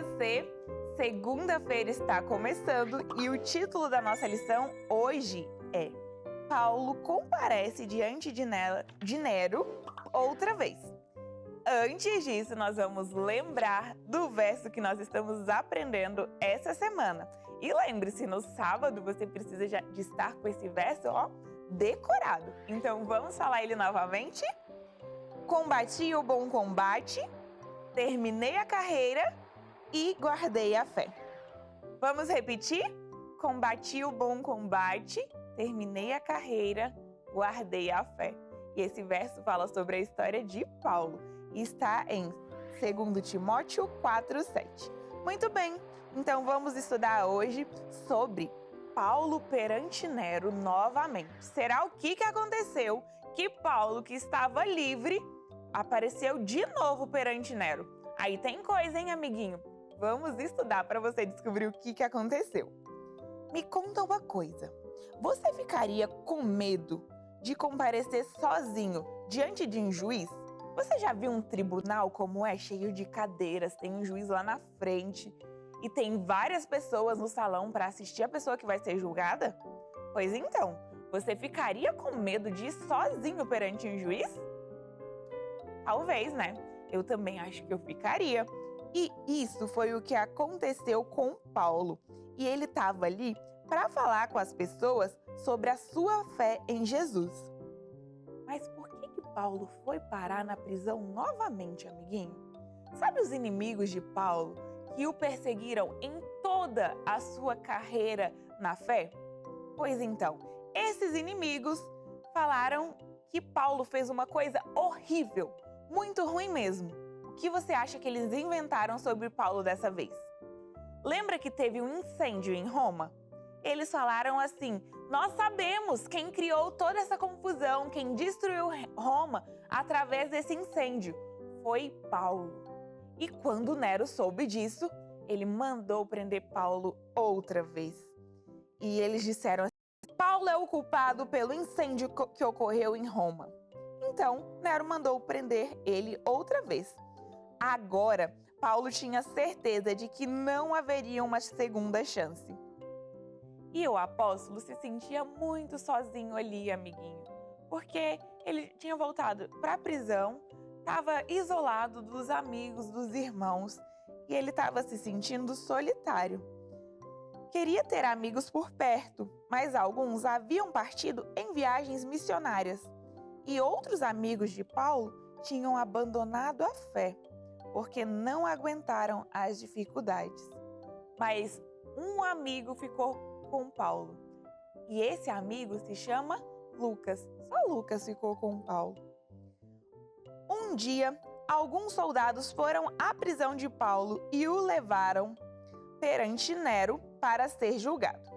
você! Segunda-feira está começando e o título da nossa lição hoje é Paulo comparece diante de Nero outra vez. Antes disso, nós vamos lembrar do verso que nós estamos aprendendo essa semana. E lembre-se, no sábado você precisa de estar com esse verso, decorado. Então vamos falar ele novamente? Combati o bom combate, terminei a carreira e guardei a fé. Vamos repetir? Combati o bom combate, terminei a carreira, guardei a fé. E esse verso fala sobre a história de Paulo e está em 2 Timóteo 4:7. Muito bem, então vamos estudar hoje sobre Paulo perante Nero novamente. Será o que aconteceu que Paulo, que estava livre, apareceu de novo perante Nero? Aí tem coisa, hein, amiguinho? Vamos estudar para você descobrir o que aconteceu. Me conta uma coisa. Você ficaria com medo de comparecer sozinho diante de um juiz? Você já viu um tribunal como é? Cheio de cadeiras, tem um juiz lá na frente e tem várias pessoas no salão para assistir a pessoa que vai ser julgada? Pois então, você ficaria com medo de ir sozinho perante um juiz? Talvez, né? Eu também acho que eu ficaria. E isso foi o que aconteceu com Paulo. E ele estava ali para falar com as pessoas sobre a sua fé em Jesus. Mas por que Paulo foi parar na prisão novamente, amiguinho? Sabe os inimigos de Paulo que o perseguiram em toda a sua carreira na fé? Pois então, esses inimigos falaram que Paulo fez uma coisa horrível, muito ruim mesmo. O que você acha que eles inventaram sobre Paulo dessa vez? Lembra que teve um incêndio em Roma? Eles falaram assim: nós sabemos quem criou toda essa confusão, quem destruiu Roma através desse incêndio. Foi Paulo. E quando Nero soube disso, ele mandou prender Paulo outra vez. E eles disseram assim: Paulo é o culpado pelo incêndio que ocorreu em Roma. Então, Nero mandou prender ele outra vez. Agora, Paulo tinha certeza de que não haveria uma segunda chance. E o apóstolo se sentia muito sozinho ali, amiguinho, porque ele tinha voltado para a prisão, estava isolado dos amigos, dos irmãos, e ele estava se sentindo solitário. Queria ter amigos por perto, mas alguns haviam partido em viagens missionárias, e outros amigos de Paulo tinham abandonado a fé, porque não aguentaram as dificuldades. Mas um amigo ficou com Paulo. E esse amigo se chama Lucas. Só Lucas ficou com Paulo. Um dia, alguns soldados foram à prisão de Paulo e o levaram perante Nero para ser julgado.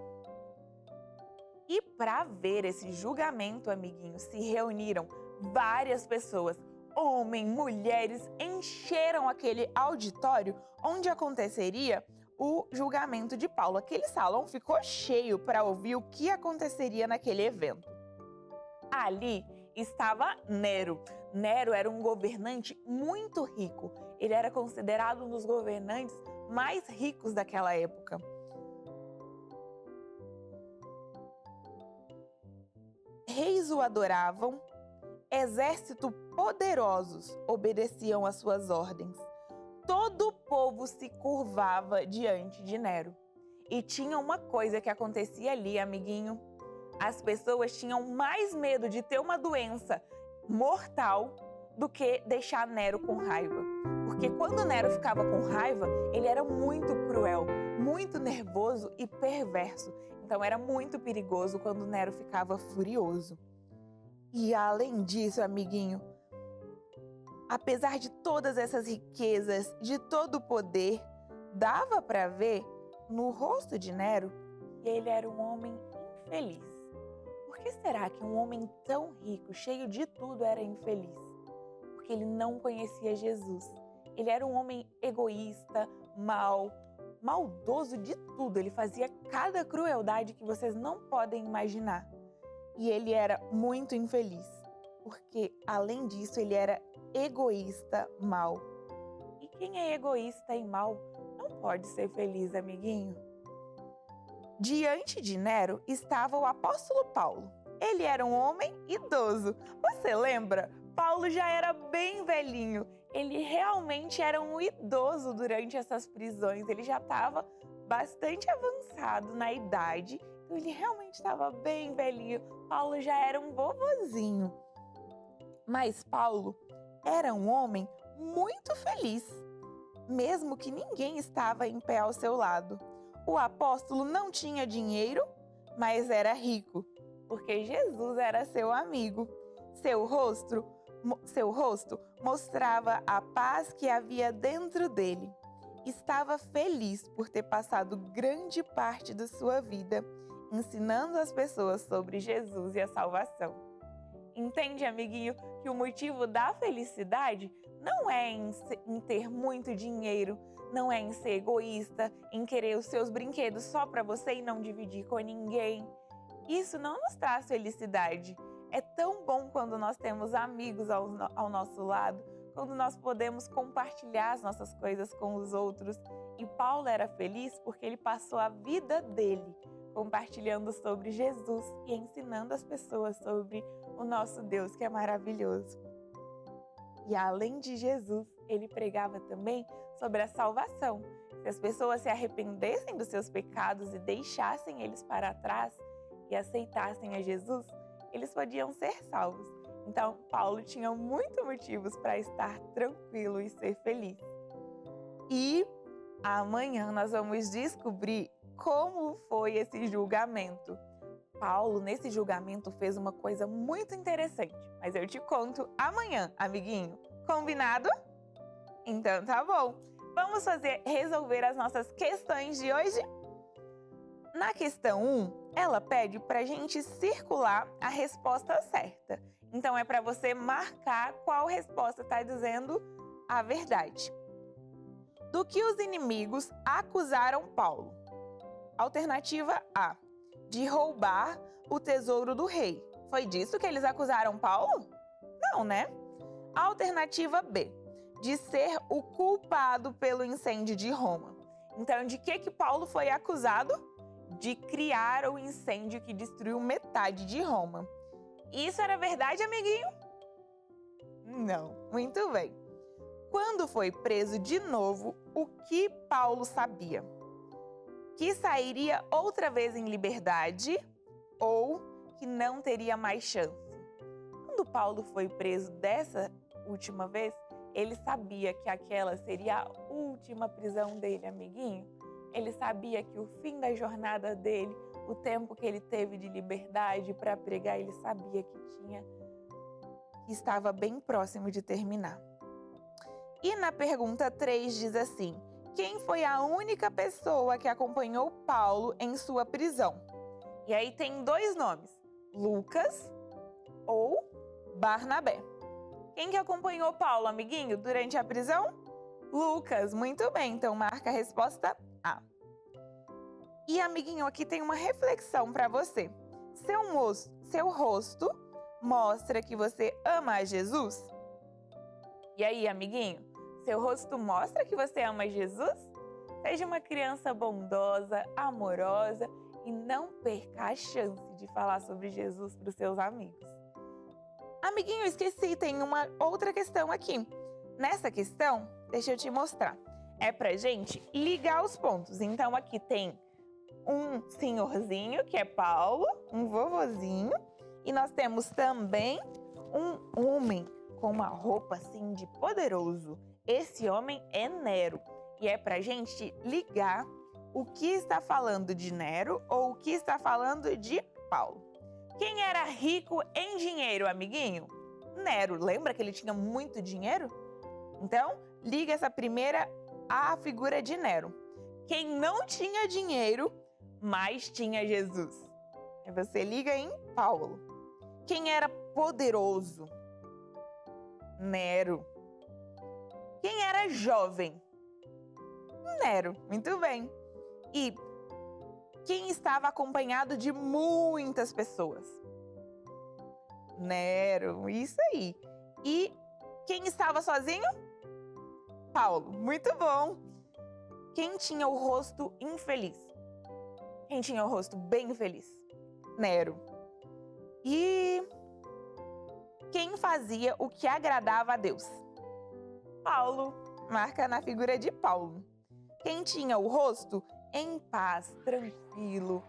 E para ver esse julgamento, amiguinho, se reuniram várias pessoas. Homens, mulheres, encheram aquele auditório onde aconteceria o julgamento de Paulo. Aquele salão ficou cheio para ouvir o que aconteceria naquele evento. Ali estava Nero. Nero era um governante muito rico. Ele era considerado um dos governantes mais ricos daquela época. Reis o adoravam, exércitos poderosos obedeciam às suas ordens. Todo o povo se curvava diante de Nero. E tinha uma coisa que acontecia ali, amiguinho. As pessoas tinham mais medo de ter uma doença mortal do que deixar Nero com raiva. Porque quando Nero ficava com raiva, ele era muito cruel, muito nervoso e perverso. Então era muito perigoso quando Nero ficava furioso. E além disso, amiguinho, apesar de todas essas riquezas, de todo o poder, dava para ver no rosto de Nero que ele era um homem infeliz. Por que será que um homem tão rico, cheio de tudo, era infeliz? Porque ele não conhecia Jesus. Ele era um homem egoísta, mau, maldoso de tudo. Ele fazia cada crueldade que vocês não podem imaginar. E ele era muito infeliz, porque além disso ele era egoísta, mau. E quem é egoísta e mau não pode ser feliz, amiguinho. Diante de Nero estava o apóstolo Paulo. Ele era um homem idoso. Você lembra? Paulo já era bem velhinho. Ele realmente era um idoso durante essas prisões. Ele já estava bastante avançado na idade. Então ele realmente estava bem velhinho. Paulo já era um vovozinho. Mas Paulo era um homem muito feliz, mesmo que ninguém estava em pé ao seu lado. O apóstolo não tinha dinheiro, mas era rico, porque Jesus era seu amigo. Seu rosto mostrava a paz que havia dentro dele. Estava feliz por ter passado grande parte de sua vida ensinando as pessoas sobre Jesus e a salvação. Entende, amiguinho, que o motivo da felicidade não é em ter muito dinheiro, não é em ser egoísta, em querer os seus brinquedos só para você e não dividir com ninguém. Isso não nos traz felicidade. É tão bom quando nós temos amigos ao nosso lado, quando nós podemos compartilhar as nossas coisas com os outros. E Paulo era feliz porque ele passou a vida dele compartilhando sobre Jesus e ensinando as pessoas sobre o nosso Deus, que é maravilhoso. E além de Jesus, ele pregava também sobre a salvação. Se as pessoas se arrependessem dos seus pecados e deixassem eles para trás e aceitassem a Jesus, eles podiam ser salvos. Então, Paulo tinha muitos motivos para estar tranquilo e ser feliz. E amanhã nós vamos descobrir como foi esse julgamento. Paulo, nesse julgamento, fez uma coisa muito interessante, mas eu te conto amanhã, amiguinho. Combinado? Então tá bom. Vamos resolver as nossas questões de hoje? Na questão 1, ela pede para a gente circular a resposta certa. Então é para você marcar qual resposta está dizendo a verdade. Do que os inimigos acusaram Paulo? Alternativa A, de roubar o tesouro do rei. Foi disso que eles acusaram Paulo? Não, né? Alternativa B, de ser o culpado pelo incêndio de Roma. Então, de que Paulo foi acusado? De criar o incêndio que destruiu metade de Roma. Isso era verdade, amiguinho? Não. Muito bem. Quando foi preso de novo, o que Paulo sabia? Que sairia outra vez em liberdade ou que não teria mais chance. Quando Paulo foi preso dessa última vez, ele sabia que aquela seria a última prisão dele, amiguinho. Ele sabia que o fim da jornada dele, o tempo que ele teve de liberdade para pregar, ele sabia que estava bem próximo de terminar. E na pergunta 3 diz assim: quem foi a única pessoa que acompanhou Paulo em sua prisão? E aí tem 2 nomes, Lucas ou Barnabé. Quem que acompanhou Paulo, amiguinho, durante a prisão? Lucas, muito bem, então marca a resposta A. E, amiguinho, aqui tem uma reflexão para você. Seu rosto mostra que você ama a Jesus? E aí, amiguinho? Seu rosto mostra que você ama Jesus? Seja uma criança bondosa, amorosa e não perca a chance de falar sobre Jesus para os seus amigos. Amiguinho, esqueci, tem uma outra questão aqui. Nessa questão, deixa eu te mostrar. É pra gente ligar os pontos. Então, aqui tem um senhorzinho, que é Paulo, um vovozinho. E nós temos também um homem com uma roupa assim de poderoso. Esse homem é Nero. E é pra gente ligar o que está falando de Nero ou o que está falando de Paulo. Quem era rico em dinheiro, amiguinho? Nero. Lembra que ele tinha muito dinheiro? Então, liga essa primeira à figura de Nero. Quem não tinha dinheiro, mas tinha Jesus. Aí você liga em Paulo. Quem era poderoso? Nero. Quem era jovem? Nero. Muito bem. E quem estava acompanhado de muitas pessoas? Nero. Isso aí. E quem estava sozinho? Paulo. Muito bom. Quem tinha o rosto infeliz? Quem tinha o rosto bem feliz? Nero. E quem fazia o que agradava a Deus? Paulo. Marca na figura de Paulo. Quem tinha o rosto em paz, tranquilo?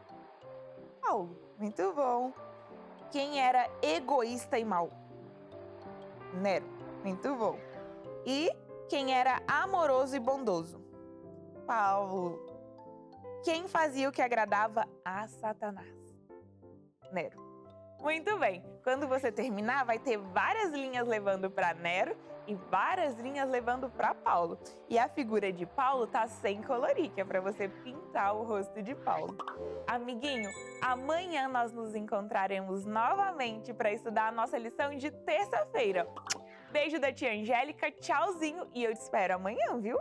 Paulo. Muito bom. Quem era egoísta e mau? Nero. Muito bom. E quem era amoroso e bondoso? Paulo. Quem fazia o que agradava a Satanás? Nero. Muito bem. Quando você terminar, vai ter várias linhas levando para Nero e várias linhas levando para Paulo. E a figura de Paulo tá sem colorir, que é para você pintar o rosto de Paulo. Amiguinho, amanhã nós nos encontraremos novamente para estudar a nossa lição de terça-feira. Beijo da tia Angélica, tchauzinho e eu te espero amanhã, viu?